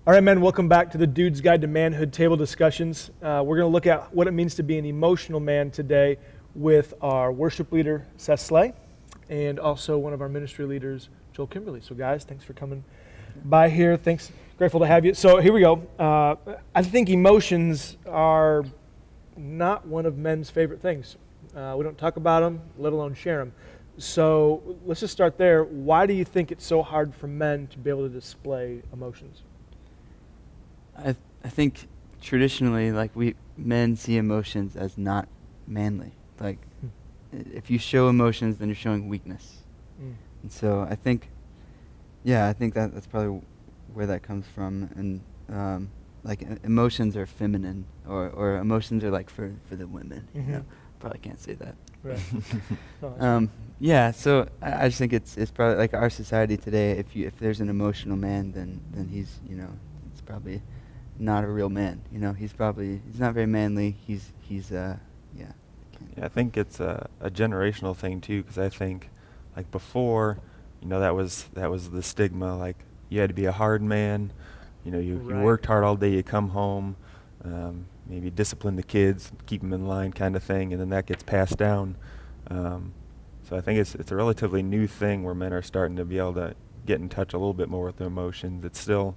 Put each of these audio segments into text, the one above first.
All right, men, welcome back to the Dude's Guide to Manhood table discussions. We're going to look at what it means to be an emotional man today with our worship leader, Seth Slay, and also one of our ministry leaders, Joel Kimberly. So, guys, thanks for coming by here. Thanks. Grateful to have you. So, here we go. I think emotions are not one of men's favorite things. We don't talk about them, let alone share them. So, let's just start there. Why do you think it's so hard for men to be able to display emotions? I think traditionally, like, men see emotions as not manly. Like, if you show emotions, then you're showing weakness. And so I think that's probably where that comes from. And emotions are feminine, or emotions are like for the women. Mm-hmm. You know? Probably can't say that. Right. Yeah. So I just think it's probably like our society today. If there's an emotional man, then he's, it's probably not a real man. He's not very manly. Yeah, I think it's a generational thing too, because I think, like, before, that was the stigma. Like, you had to be a hard man. You worked hard all day. You come home, maybe discipline the kids, keep them in line, kind of thing, and then that gets passed down. So I think it's a relatively new thing where men are starting to be able to get in touch a little bit more with their emotions. It's still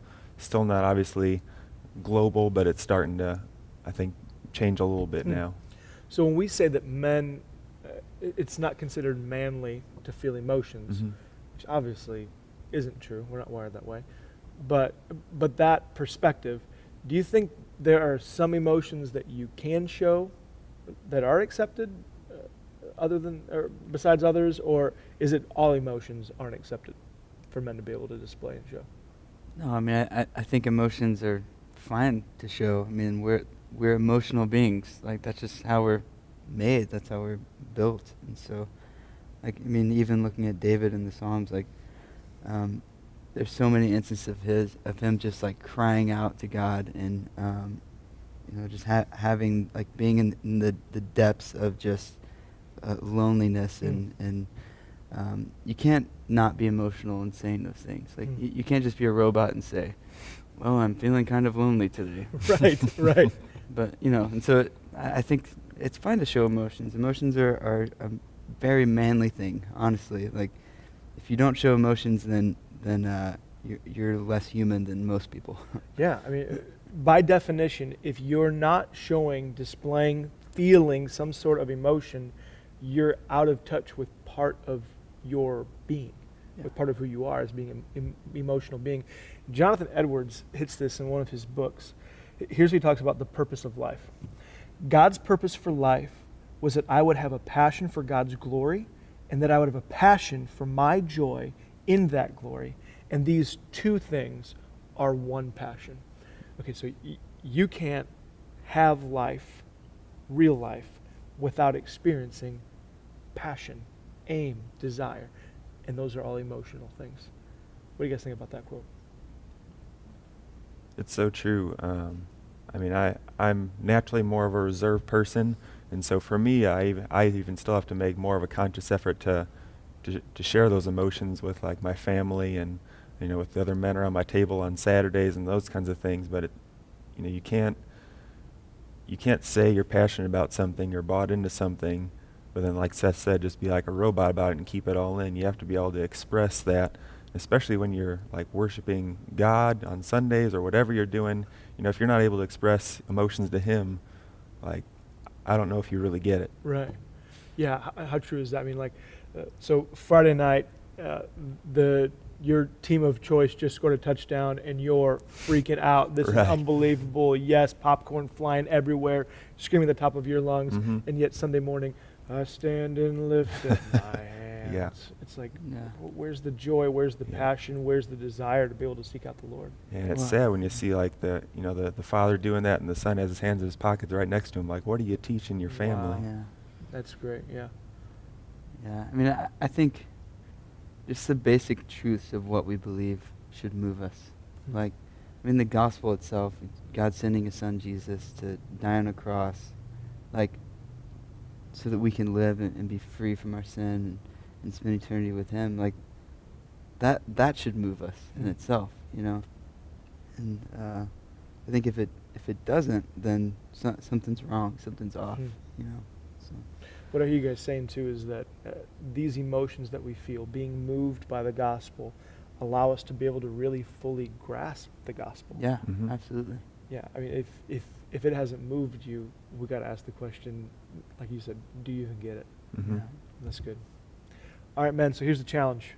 not obviously global, but it's starting to, I think, change a little bit now. So when we say that men, it's not considered manly to feel emotions, which obviously isn't true. We're not wired that way. But that perspective, do you think there are some emotions that you can show that are accepted besides others, or is it all emotions aren't accepted for men to be able to display and show? No, I mean, I think emotions are fine to show. I mean, we're emotional beings. Like, that's just how we're made. That's how we're built. And so, like, I mean, even looking at David in the Psalms, like, there's so many instances of him just like crying out to God, and just having, like, being in the depths of just loneliness, and you can't not be emotional and saying those things. Like, you can't just be a robot and say, well, I'm feeling kind of lonely today. Right. But, and so I think it's fine to show emotions. Emotions are a very manly thing, honestly. Like, if you don't show emotions, then you're less human than most people. Yeah, I mean, by definition, if you're not displaying, feeling some sort of emotion, you're out of touch with part of your being, with part of who you are as being an emotional being. Jonathan Edwards hits this in one of his books. Here's what he talks about: the purpose of life. God's purpose for life was that I would have a passion for God's glory, and that I would have a passion for my joy in that glory. And these two things are one passion. Okay, so you can't have life, real life, without experiencing passion, aim, desire. And those are all emotional things. What do you guys think about that quote? It's so true. I mean, I'm naturally more of a reserved person, and so for me, I even still have to make more of a conscious effort to share those emotions with, like, my family and with the other men around my table on Saturdays and those kinds of things. But you can't say you're passionate about something, you're bought into something, but then, like Seth said, just be like a robot about it and keep it all in. You have to be able to express that, especially when you're, like, worshiping God on Sundays or whatever you're doing. If you're not able to express emotions to Him, like, I don't know if you really get it. Right. Yeah. How true is that? I mean, like, so Friday night, your team of choice just scored a touchdown, and you're freaking out. This is unbelievable. Yes, popcorn flying everywhere, screaming at the top of your lungs, and yet Sunday morning, I stand and lift up my hands. Yeah. It's like, where's the joy? Where's the passion? Where's the desire to be able to seek out the Lord? Yeah, and it's sad when you see, like, the father doing that, and the son has his hands in his pockets right next to him. Like, what are you teaching your family? Wow. Yeah. That's great. Yeah. Yeah. I mean, I think just the basic truths of what we believe should move us. Like, I mean, the gospel itself, God sending His Son Jesus to die on a cross, like, so that we can live and be free from our sin and spend eternity with Him. Like, that should move us in itself, And I think if it doesn't, then something's wrong, something's off, Mhm. you know. So What are you guys saying too is that these emotions that we feel, being moved by the gospel, allow us to be able to really fully grasp the gospel. yeah, Mhm. absolutely. Yeah, I mean, if it hasn't moved you, we got to ask the question, like you said, do you even get it? Mhm. Yeah. That's good. All right, men. So here's the challenge.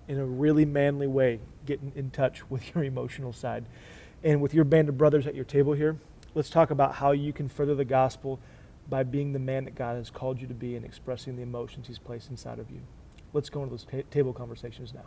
In a really manly way, get in touch with your emotional side, and with your band of brothers at your table here. Let's talk about how you can further the gospel by being the man that God has called you to be and expressing the emotions He's placed inside of you. Let's go into those table conversations now.